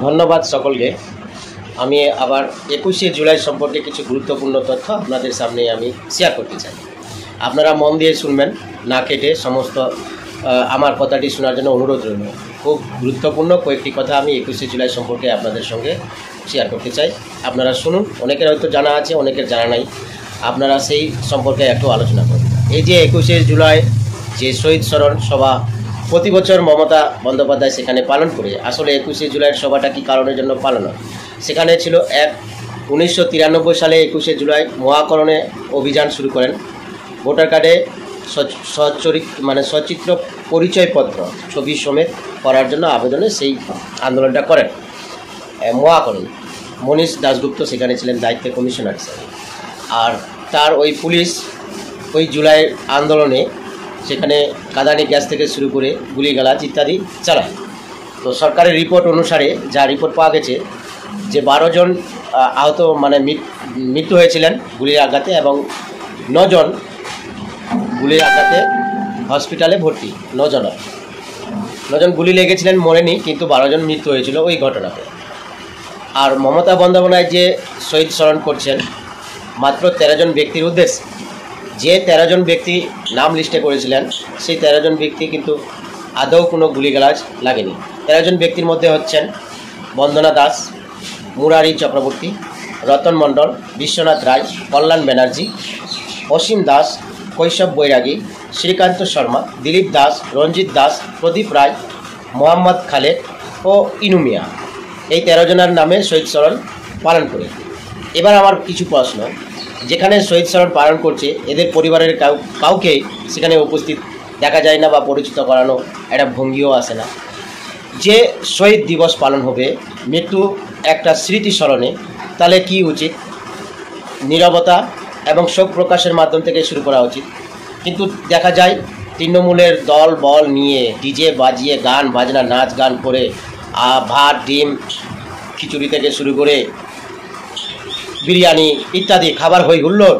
ধন্যবাদ সকলকে। আমি আবার 21শে জুলাই সম্পর্কে কিছু গুরুত্বপূর্ণ তথ্য আপনাদের সামনে আমি শেয়ার করতে চাই। আপনারা মন দিয়ে শুনবেন, না কেটে সমস্ত আমার কথাটি শোনার জন্য অনুরোধ রইল। খুব গুরুত্বপূর্ণ কয়েকটি কথা আমি 21শে জুলাই সম্পর্কে আপনাদের সঙ্গে শেয়ার করতে চাই। আপনারা শুনুন, অনেকের হয়তো জানা আছে, অনেকের জানা নাই, আপনারা সেই সম্পর্কে একটু আলোচনা করুন। এই যে 21শে জুলাই যে শহীদ স্মরণ সভা প্রতি বছর মমতা বন্দ্যোপাধ্যায় সেখানে পালন করে, আসলে 21শে জুলাইয়ের সভাটা কী কারণের জন্য পালন হয়? সেখানে ছিল 1993 সালে 21শে জুলাই মহাকরণে অভিযান শুরু করেন। ভোটার কার্ডে সচিত্র পরিচয়পত্র ছবি সমেত করার জন্য আবেদনে সেই আন্দোলনটা করেন মহাকরণ। মনীষ দাশগুপ্ত সেখানে ছিলেন দায়িত্বের কমিশনার হিসেবে। আর তার ওই পুলিশ ওই জুলাইয়ের আন্দোলনে সেখানে কাঁদানি গ্যাস থেকে শুরু করে গুলিগালাজ ইত্যাদি চালায়। তো সরকারের রিপোর্ট অনুসারে যা রিপোর্ট পাওয়া গেছে যে 12 জন আহত মৃত্যু হয়েছিলেন গুলির আঘাতে, এবং 9 জন গুলির আঘাতে হসপিটালে ভর্তি। 9 জন গুলি লেগেছিলেন, মরেনি, কিন্তু 12 জন মৃত্যু হয়েছিল ওই ঘটনাতে। আর মমতা বন্দ্যোপাধ্যায় যে শহীদ স্মরণ করছেন মাত্র 13 জন ব্যক্তির উদ্দেশ্যে। যে 13 জন ব্যক্তি নাম লিস্টে করেছিলেন সেই 13 জন ব্যক্তি কিন্তু আদৌ কোনো গুলিগালাজ লাগেনি। 13 জন ব্যক্তির মধ্যে হচ্ছেন বন্দনা দাস, মুরারি চক্রবর্তী, রতন মণ্ডল, বিশ্বনাথ রায়, কল্যাণ ব্যানার্জি, অসীম দাস, কৈশব বৈরাগী, শ্রীকান্ত শর্মা, দিলীপ দাস, রঞ্জিত দাস, প্রদীপ রায়, মোহাম্মদ খালেদ ও ইনুমিয়া। এই 13 জনের নামে শহীদ স্মরণ পালন করে। এবার আমার কিছু প্রশ্ন, যেখানে শহীদ স্মরণ পালন করছে এদের পরিবারের কাউকে সেখানে উপস্থিত দেখা যায় না বা পরিচিত করানো একটা ভঙ্গিও আসে না। যে শহীদ দিবস পালন হবে মৃত্যু একটা স্মৃতি স্মরণে, তাহলে কি উচিত? নীরবতা এবং শোক প্রকাশের মাধ্যম থেকে শুরু করা উচিত। কিন্তু দেখা যায় তৃণমূলের দল বল নিয়ে ডিজে বাজিয়ে গান বাজনা নাচ গান করে ভাত ডিম খিচুড়ি থেকে শুরু করে বিরিয়ানি ইত্যাদি খাবার হই হুল্লোড়।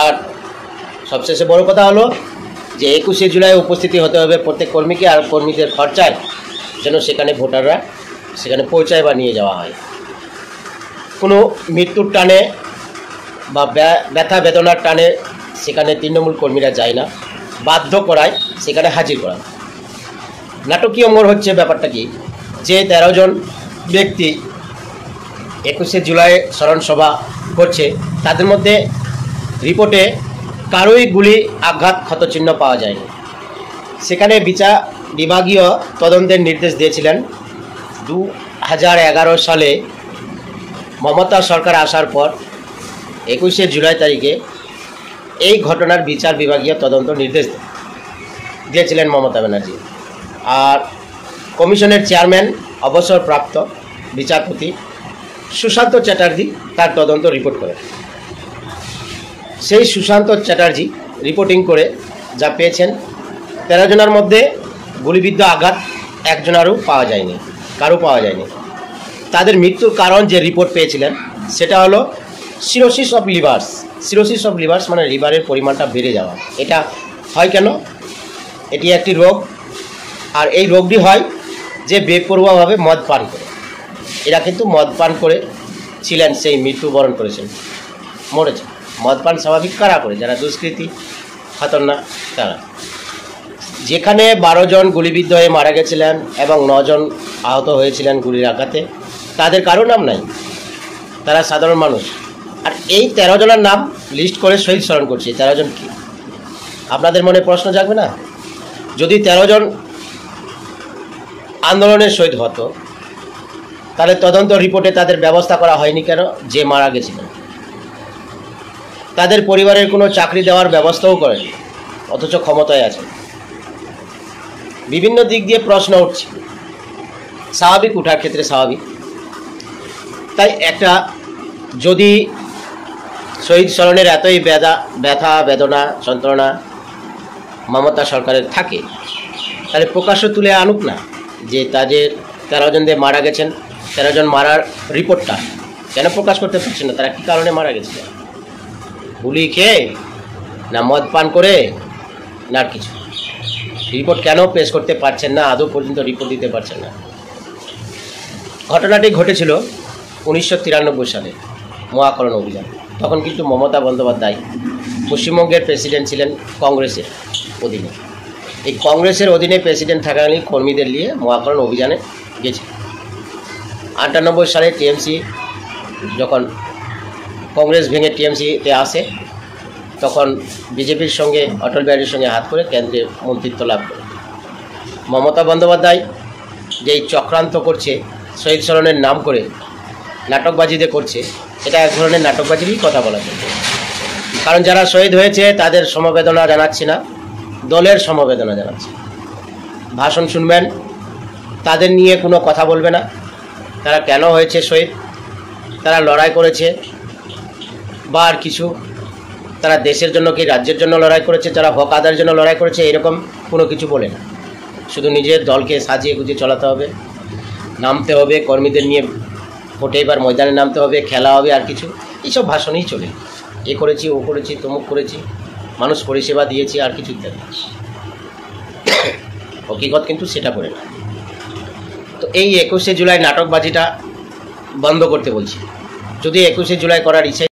আর সবশেষে বড় কথা হলো যে 21শে জুলাই উপস্থিতি হতে হবে প্রত্যেক কর্মীকে, আর কর্মীদের খরচায় যেন সেখানে ভোটাররা সেখানে পৌঁছায় বা নিয়ে যাওয়া হয়। কোনো মৃত্যুর টানে বা ব্যথা বেদনার টানে সেখানে তৃণমূল কর্মীরা যায় না, বাধ্য করায় সেখানে হাজির করা। নাটকীয় মোড় হচ্ছে ব্যাপারটা কি, যে 13 জন ব্যক্তি 21শে জুলাই স্মরণ সভা করছে তাদের মধ্যে রিপোর্টে কারোই গুলি আঘাত ক্ষতচিহ্ন পাওয়া যায়নি। সেখানে বিভাগীয় তদন্তের নির্দেশ দিয়েছিলেন 2011 সালে মমতা সরকার আসার পর 21শে জুলাই তারিখে এই ঘটনার বিচার বিভাগীয় তদন্ত নির্দেশ দিয়েছিলেন মমতা ব্যানার্জি। আর কমিশনের চেয়ারম্যান অবসরপ্রাপ্ত বিচারপতি সুশান্ত চ্যাটার্জি তার তদন্ত রিপোর্ট করেন। সেই সুশান্ত চ্যাটার্জি রিপোর্টিং করে যা পেয়েছেন 13 জনের মধ্যে গুলিবিদ্ধ আঘাত একজনেরও পাওয়া যায়নি, কারও পাওয়া যায়নি। তাদের মৃত্যুর কারণ যে রিপোর্ট পেয়েছিলেন সেটা হলো cirrhosis of livers. Cirrhosis of livers মানে লিভারের পরিমাণটা বেড়ে যাওয়া। এটা হয় কেন? এটি একটি রোগ, আর এই রোগটি হয় যে বেপরোয়াভাবে মদ পান করে। এরা কিন্তু মদ পান করে ছিলেন, সেই মৃত্যুবরণ করেছেন, মরেছেন। মদ পান স্বাভাবিক কারা করে? যারা দুষ্কৃতী খতরনাক তারা। যেখানে 12 জন গুলিবিদ্ধ হয়ে মারা গেছিলেন এবং 9 জন আহত হয়েছিলেন গুলির আঘাতে, তাদের কারো নাম নাই, তারা সাধারণ মানুষ। আর এই 13 জনের নাম লিস্ট করে শহীদ স্মরণ করছে। 13 জন কি? আপনাদের মনে প্রশ্ন জাগবে না? যদি 13 জন আন্দোলনের শহীদ হতো তাহলে তদন্ত রিপোর্টে তাদের ব্যবস্থা করা হয়নি কেন? যে মারা গেছিলেন তাদের পরিবারের কোনো চাকরি দেওয়ার ব্যবস্থাও করেনি, অথচ ক্ষমতায় আছে। বিভিন্ন দিক দিয়ে প্রশ্ন উঠছে, স্বাভাবিক, উঠার ক্ষেত্রে স্বাভাবিক। তাই একটা যদি শহীদ স্মরণের এতই ব্যথা বেদনা যন্ত্রণা মমতা সরকারের থাকে, তাহলে প্রকাশ্য তুলে আনুক না যে তাদের 13 জন দিয়ে মারা গেছেন। 13 জন মারার রিপোর্টটা কেন প্রকাশ করতে পারছেন না? তারা কী কারণে মারা গেছে? গুলি খেয়ে, না মদ পান করে, না কিছু? রিপোর্ট কেন পেশ করতে পারছেন না? আদৌ পর্যন্ত রিপোর্ট দিতে পারছেন না। ঘটনাটি ঘটেছিল 1993 সালে মহাকরণ অভিযান। তখন কিন্তু মমতা বন্দ্যোপাধ্যায় পশ্চিমবঙ্গের প্রেসিডেন্ট ছিলেন কংগ্রেসের অধীনে। এই কংগ্রেসের অধীনে প্রেসিডেন্ট থাকাকালীন কর্মীদের নিয়ে মহাকরণ অভিযানে গেছে। 98 সালে টিএমসি যখন কংগ্রেস ভেঙে টিএমসিতে আসে, তখন বিজেপির সঙ্গে অটল বিহারীর সঙ্গে হাত করে কেন্দ্রে মন্ত্রিত্ব লাভ করে। মমতা বন্দ্যোপাধ্যায় যেই চক্রান্ত করছে শহীদ স্মরণের নাম করে নাটকবাজিতে করছে, এটা এক ধরনের নাটকবাজিরই কথা বলা যায়। কারণ যারা শহীদ হয়েছে তাদের সমবেদনা জানাচ্ছি না, দলের সমবেদনা জানাচ্ছি। ভাষণ শুনবেন, তাদের নিয়ে কোনো কথা বলবে না। তারা কেন হয়েছে শহীদ, তারা লড়াই করেছে বা আর কিছু, তারা দেশের জন্য কি রাজ্যের জন্য লড়াই করেছে, যারা হক আদায়ের জন্য লড়াই করেছে, এরকম কোনো কিছু বলে না। শুধু নিজের দলকে সাজিয়ে গুজিয়ে চলাতে হবে, নামতে হবে, কর্মীদের নিয়ে ভোটে এবার ময়দানে নামতে হবে, খেলা হবে, আর কিছু এইসব ভাষণই চলে। এ করেছি, ও করেছি, তমুক করেছি, মানুষ পরিষেবা দিয়েছি, আর কিছু ইত্যাদি। হকিকত কিন্তু সেটা করে না। তো এই 21শে জুলাই নাটকবাজিটা বন্ধ করতে বলছি। যদি 21শে জুলাই করার ইচ্ছা